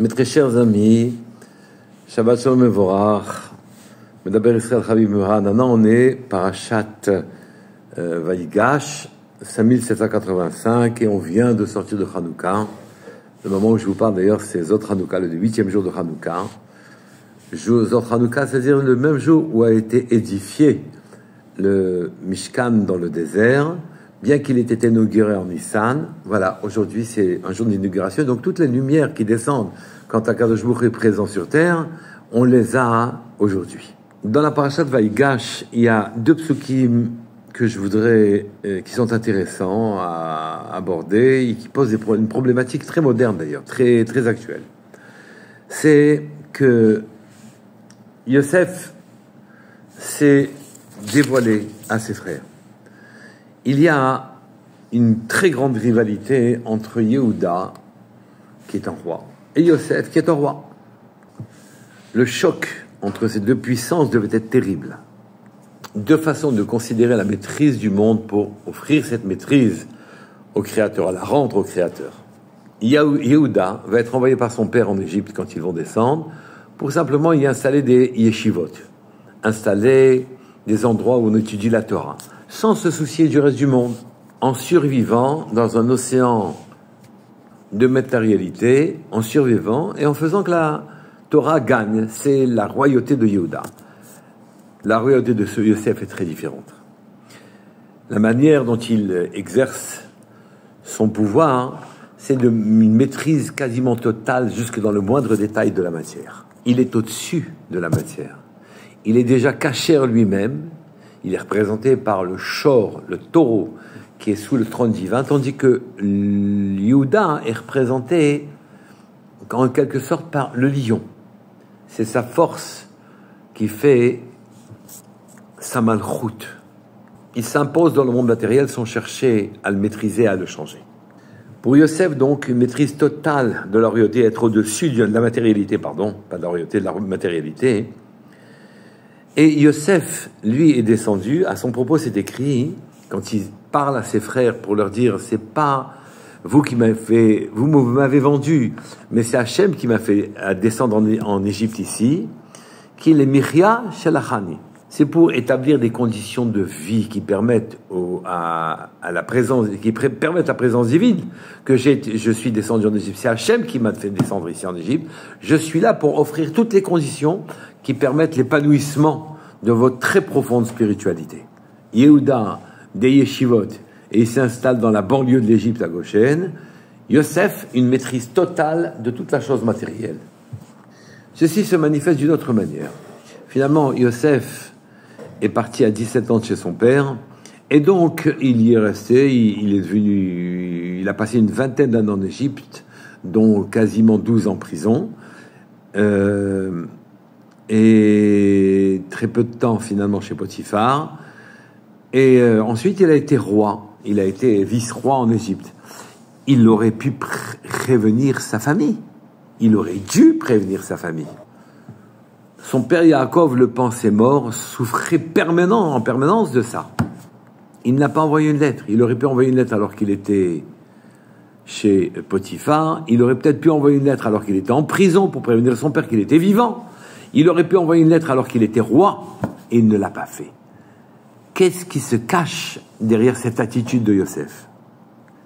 Mes très chers amis, Shabbat Shalom Mevorach, Medaber Israël Chavim Muhan. Maintenant, on est Parashat Vayigash, 5785, et on vient de sortir de Hanouka. Le moment où je vous parle d'ailleurs, c'est Zot Hanouka, le 8e jour de Hanouka. Zot Hanouka, c'est-à-dire le même jour où a été édifié le Mishkan dans le désert, bien qu'il ait été inauguré en Nissan. Voilà, aujourd'hui c'est un jour d'inauguration, donc toutes les lumières qui descendent quand Akadosh Baruch Hu est présent sur terre, on les a aujourd'hui. Dans la parashat Vayigash, il y a deux psukim que je voudrais, qui sont intéressants à aborder et qui posent une problématique très moderne d'ailleurs, très, très actuelle. C'est que Yosef s'est dévoilé à ses frères. Il y a une très grande rivalité entre Yehuda, qui est un roi, et Yosef, qui est un roi. Le choc entre ces deux puissances devait être terrible. Deux façons de considérer la maîtrise du monde pour offrir cette maîtrise au Créateur, à la rendre au Créateur. Yehuda va être envoyé par son père en Égypte quand ils vont descendre, pour simplement y installer des yeshivot, installer des endroits où on étudie la Torah, sans se soucier du reste du monde, en survivant dans un océan de matérialité, en survivant et en faisant que la Torah gagne. C'est la royauté de Yehuda. La royauté de ce Yosef est très différente. La manière dont il exerce son pouvoir, c'est une maîtrise quasiment totale jusque dans le moindre détail de la matière. Il est au-dessus de la matière. Il est déjà kasher lui-même. Il est représenté par le shor, le taureau, qui est sous le trône divin, tandis que Yehuda est représenté en quelque sorte par le lion. C'est sa force qui fait sa malchoute. Il s'impose dans le monde matériel sans chercher à le maîtriser, à le changer. Pour Yosef, donc, une maîtrise totale de la royauté, être au-dessus de la matérialité, pardon, pas de la royauté, de la matérialité. Et Yosef, lui, est descendu, à son propos, c'est écrit, quand il parle à ses frères pour leur dire, c'est pas vous qui m'avez vendu, mais c'est Hachem qui m'a fait descendre en Égypte ici, qu'il est Miria Shalachani. C'est pour établir des conditions de vie qui permettent à la présence, permettent la présence divine, que je suis descendu en Égypte. C'est Hachem qui m'a fait descendre ici en Égypte. Je suis là pour offrir toutes les conditions qui permettent l'épanouissement de votre très profonde spiritualité. Yehuda, des yeshivot, et il s'installe dans la banlieue de l'Égypte à Goshen. Yosef, une maîtrise totale de toute la chose matérielle. Ceci se manifeste d'une autre manière. Finalement, Yosef est parti à 17 ans de chez son père, et donc il y est resté, il a passé une vingtaine d'années en Égypte, dont quasiment 12 en prison, et très peu de temps finalement chez Potiphar, et ensuite il a été roi, il a été vice-roi en Égypte. Il aurait pu prévenir sa famille, il aurait dû prévenir sa famille. Son père Yaakov, le pensait mort, souffrait en permanence de ça. Il n'a pas envoyé une lettre. Il aurait pu envoyer une lettre alors qu'il était chez Potiphar. Il aurait peut-être pu envoyer une lettre alors qu'il était en prison pour prévenir son père qu'il était vivant. Il aurait pu envoyer une lettre alors qu'il était roi. Et il ne l'a pas fait. Qu'est-ce qui se cache derrière cette attitude de Yosef?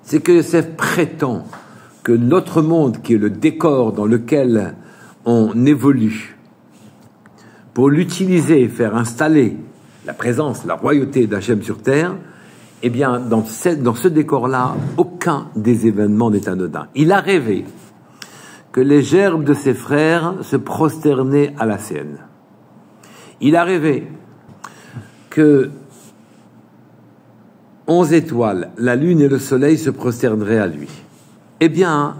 C'est que Yosef prétend que notre monde, qui est le décor dans lequel on évolue, pour l'utiliser et faire installer la présence, la royauté d'Hachem sur terre, eh bien, dans ce décor-là, aucun des événements n'est anodin. Il a rêvé que les gerbes de ses frères se prosternaient à la sienne. Il a rêvé que 11 étoiles, la lune et le soleil se prosterneraient à lui. Eh bien,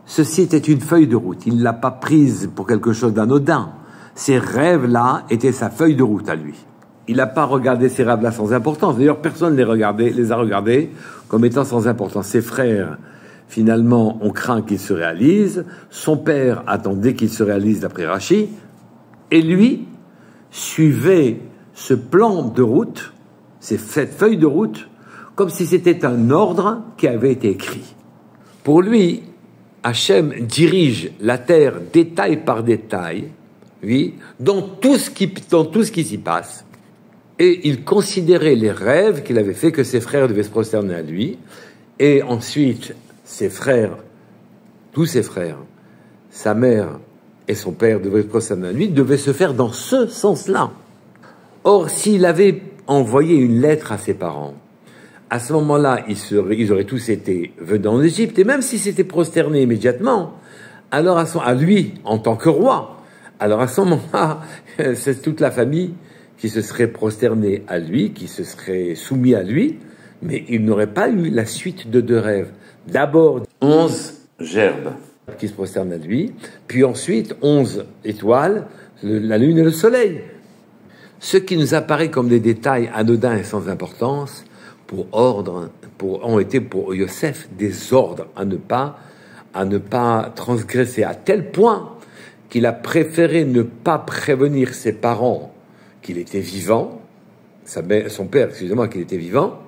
ceci était une feuille de route. Il ne l'a pas prise pour quelque chose d'anodin. Ces rêves-là étaient sa feuille de route à lui. Il n'a pas regardé ces rêves-là sans importance. D'ailleurs, personne ne les a regardés comme étant sans importance. Ses frères, finalement, ont craint qu'ils se réalisent. Son père attendait qu'ils se réalisent d'après Rachi. Et lui suivait ce plan de route, cette feuille de route, comme si c'était un ordre qui avait été écrit. Pour lui, Hachem dirige la terre détail par détail, oui, dans tout ce qui s'y passe. Et il considérait les rêves qu'il avait fait que ses frères devaient se prosterner à lui. Et ensuite, ses frères, tous ses frères, sa mère et son père devaient se prosterner à lui, devaient se faire dans ce sens-là. Or, s'il avait envoyé une lettre à ses parents, à ce moment-là, ils auraient tous été venus en Égypte, et même s'ils s'étaient prosternés immédiatement, alors à lui, en tant que roi, alors à ce moment-là, c'est toute la famille qui se serait prosternée à lui, qui se serait soumis à lui, mais il n'aurait pas eu la suite de 2 rêves. D'abord, 11 gerbes qui se prosternent à lui, puis ensuite 11 étoiles, la lune et le soleil. Ce qui nous apparaît comme des détails anodins et sans importance, ont été pour Yosef des ordres à ne pas transgresser, à tel point qu'il a préféré ne pas prévenir ses parents qu'il était vivant, son père, excusez-moi, qu'il était vivant,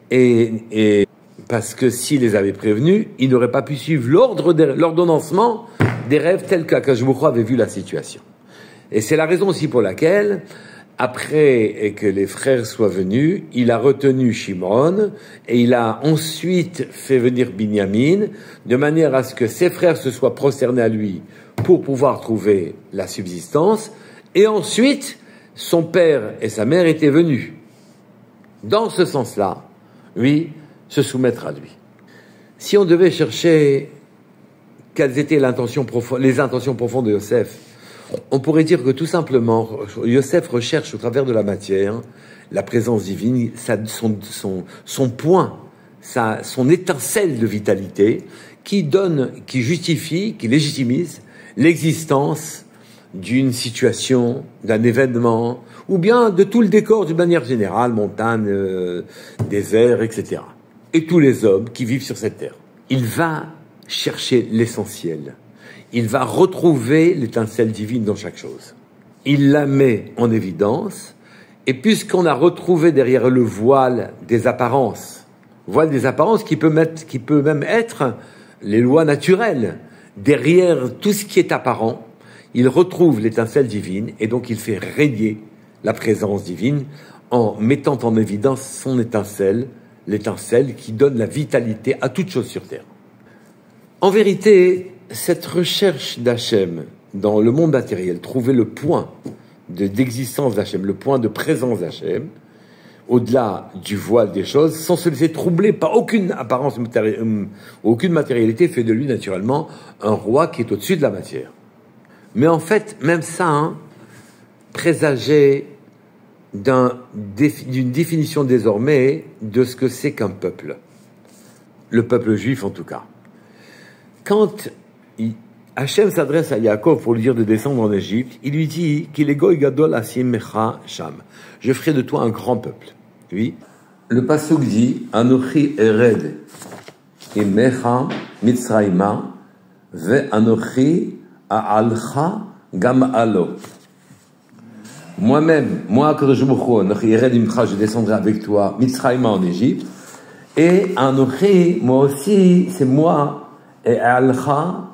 et parce que s'il les avait prévenus, il n'aurait pas pu suivre l'ordonnancement des rêves tels qu'Akadosh Baruch Hu avait vu la situation. Et c'est la raison aussi pour laquelle, après que les frères soient venus, il a retenu Shimon et il a ensuite fait venir Binyamin, de manière à ce que ses frères se soient prosternés à lui pour pouvoir trouver la subsistance, et ensuite son père et sa mère étaient venus, dans ce sens-là, oui, se soumettre à lui. Si on devait chercher quelles étaient les intentions profondes de Yosef, on pourrait dire que tout simplement, Yosef recherche au travers de la matière la présence divine, son point, son étincelle de vitalité qui justifie, qui légitimise l'existence d'une situation, d'un événement, ou bien de tout le décor d'une manière générale, montagne, désert, etc. Et tous les hommes qui vivent sur cette terre. Il va chercher l'essentiel. Il va retrouver l'étincelle divine dans chaque chose. Il la met en évidence, et puisqu'on a retrouvé derrière le voile des apparences qui peut même être les lois naturelles, derrière tout ce qui est apparent, il retrouve l'étincelle divine, et donc il fait régner la présence divine en mettant en évidence son étincelle, l'étincelle qui donne la vitalité à toute chose sur terre. En vérité, cette recherche d'Hachem dans le monde matériel, trouver le point d'existence d'Hachem, le point de présence d'Hachem, au-delà du voile des choses, sans se laisser troubler par aucune apparence aucune matérialité, fait de lui naturellement un roi qui est au-dessus de la matière. Mais en fait, même ça, présageait d'une définition désormais de ce que c'est qu'un peuple. Le peuple juif en tout cas. Quand Hachem s'adresse à Yaakov pour lui dire de descendre en Égypte, il lui dit qu'il est goy gadol asimecha sham. Je ferai de toi un grand peuple. Oui. Le pasuk dit Anochi ered imecha mitzrayma ve anochi a'alcha gam alo. Moi-même, Akadosh Baruch Hu, Anochi ered imecha, je descendrai avec toi mitzrayma en Égypte, et Anochi, moi aussi, c'est moi. Et ha'alcha,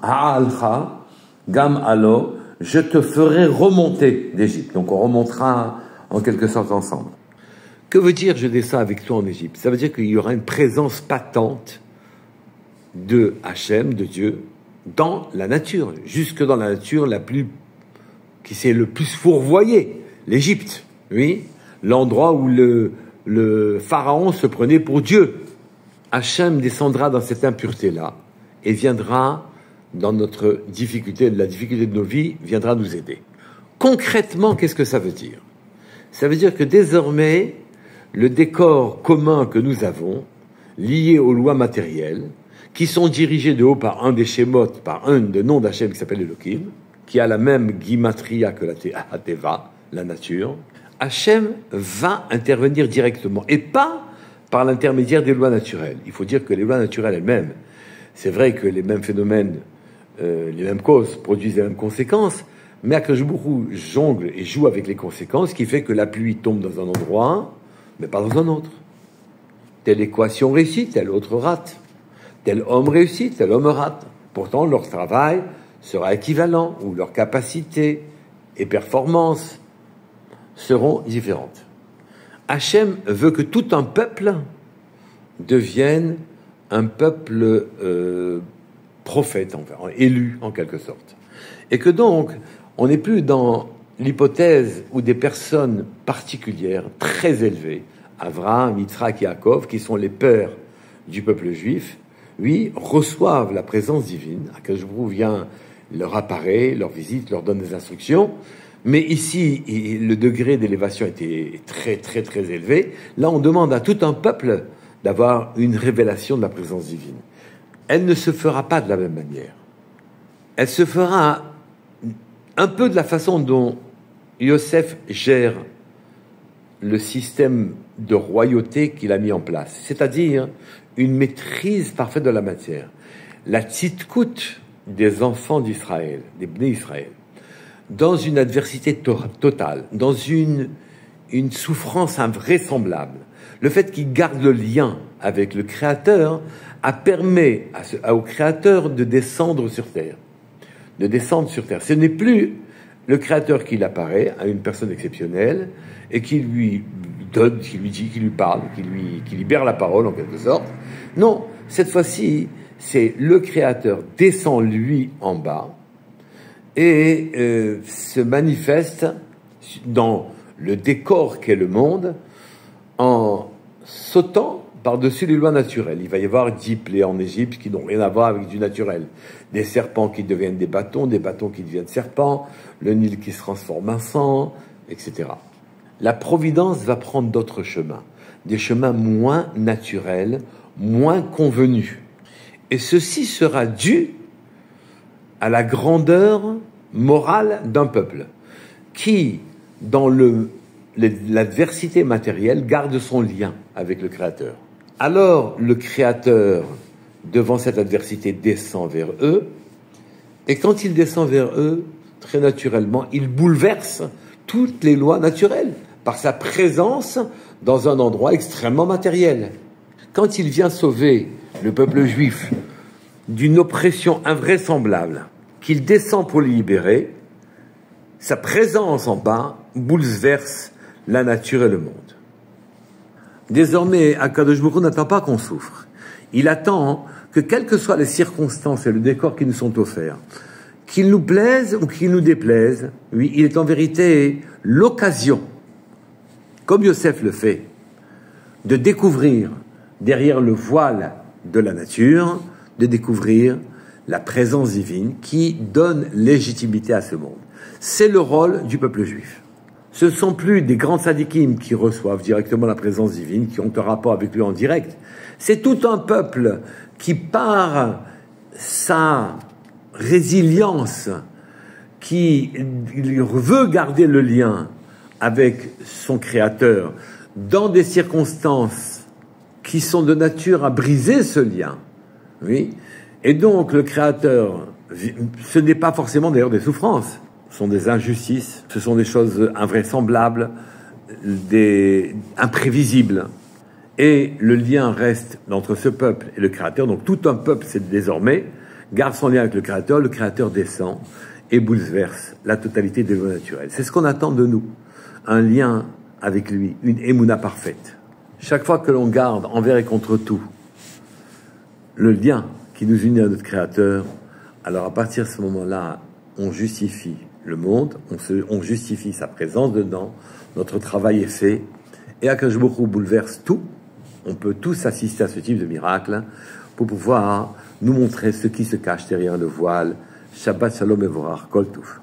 gam alo, je te ferai remonter d'Égypte. Donc on remontera en quelque sorte ensemble. Que veut dire je descends avec toi en Égypte? Ça veut dire qu'il y aura une présence patente de Hachem, de Dieu, dans la nature, jusque dans la nature qui s'est le plus fourvoyé, l'Égypte, oui, l'endroit où le pharaon se prenait pour Dieu. Hachem descendra dans cette impureté-là, et viendra dans notre difficulté, la difficulté de nos vies, viendra nous aider. Concrètement, qu'est-ce que ça veut dire? Ça veut dire que désormais, le décor commun que nous avons, lié aux lois matérielles, qui sont dirigées de haut par un des Shemot, par un des noms d'Hachem qui s'appelle Elohim, qui a la même gimatria que la Teva, la nature, Hachem va intervenir directement, et pas par l'intermédiaire des lois naturelles. Il faut dire que les lois naturelles elles-mêmes, c'est vrai que les mêmes phénomènes, les mêmes causes produisent les mêmes conséquences, mais Akadosh Baruch Hu jongle et joue avec les conséquences, ce qui fait que la pluie tombe dans un endroit, mais pas dans un autre. Telle équation réussit, tel autre rate. Tel homme réussit, tel homme rate. Pourtant, leur travail sera équivalent, ou leurs capacités et performances seront différentes. Hachem veut que tout un peuple devienne un peuple prophète, élu en quelque sorte. Et que donc, on n'est plus dans l'hypothèse où des personnes particulières, très élevées, Avraham, Yitzhak et Yaakov, qui sont les pères du peuple juif, oui, reçoivent la présence divine. Akadosh Baruch Hu vient, leur apparaît, leur visite, leur donne des instructions. Mais ici, le degré d'élévation était très, très, très élevé. Là, on demande à tout un peuple d'avoir une révélation de la présence divine. Elle ne se fera pas de la même manière. Elle se fera un peu de la façon dont Yosef gère le système de royauté qu'il a mis en place, c'est-à-dire une maîtrise parfaite de la matière. La tzidkout des enfants d'Israël, des Bnei Israël, dans une adversité totale, dans une souffrance invraisemblable, le fait qu'il garde le lien avec le Créateur permet au Créateur de descendre sur terre. Ce n'est plus le Créateur qui apparaît à une personne exceptionnelle et qui lui donne, qui lui dit, qui lui parle, qui libère la parole en quelque sorte. Non, cette fois-ci, c'est le Créateur descend lui en bas et se manifeste dans le décor qu'est le monde en sautant par-dessus les lois naturelles. Il va y avoir 10 plaies en Égypte qui n'ont rien à voir avec du naturel. Des serpents qui deviennent des bâtons qui deviennent serpents, le Nil qui se transforme en sang, etc. La providence va prendre d'autres chemins, des chemins moins naturels, moins convenus. Et ceci sera dû à la grandeur morale d'un peuple qui, dans l'adversité matérielle, garde son lien avec le Créateur. Alors, le Créateur, devant cette adversité, descend vers eux, et quand il descend vers eux, très naturellement, il bouleverse toutes les lois naturelles, par sa présence dans un endroit extrêmement matériel. Quand il vient sauver le peuple juif d'une oppression invraisemblable, qu'il descend pour les libérer, sa présence en bas bouleverse la nature et le monde. Désormais, Akadosh Baruch Hu n'attend pas qu'on souffre. Il attend que, quelles que soient les circonstances et le décor qui nous sont offerts, qu'ils nous plaisent ou qu'ils nous déplaisent, oui, il est en vérité l'occasion, comme Yosef le fait, de découvrir derrière le voile de la nature, de découvrir la présence divine qui donne légitimité à ce monde. C'est le rôle du peuple juif. Ce ne sont plus des grands sadikim qui reçoivent directement la présence divine, qui ont un rapport avec lui en direct. C'est tout un peuple qui, par sa résilience, qui veut garder le lien avec son Créateur dans des circonstances qui sont de nature à briser ce lien. Oui. Et donc le Créateur, ce n'est pas forcément d'ailleurs des souffrances, ce sont des injustices, ce sont des choses invraisemblables, imprévisibles. Et le lien reste entre ce peuple et le Créateur. Donc tout un peuple, c'est désormais, garde son lien avec le Créateur descend et bouleverse la totalité des lois naturelles. C'est ce qu'on attend de nous, un lien avec lui, une émouna parfaite. Chaque fois que l'on garde envers et contre tout le lien qui nous unit à notre Créateur, alors à partir de ce moment-là, on justifie le monde, on justifie sa présence dedans, notre travail est fait, et Akadosh Baruch Hu bouleverse tout. On peut tous assister à ce type de miracle pour pouvoir nous montrer ce qui se cache derrière le voile. Shabbat Shalom Mevorach Kol Touf.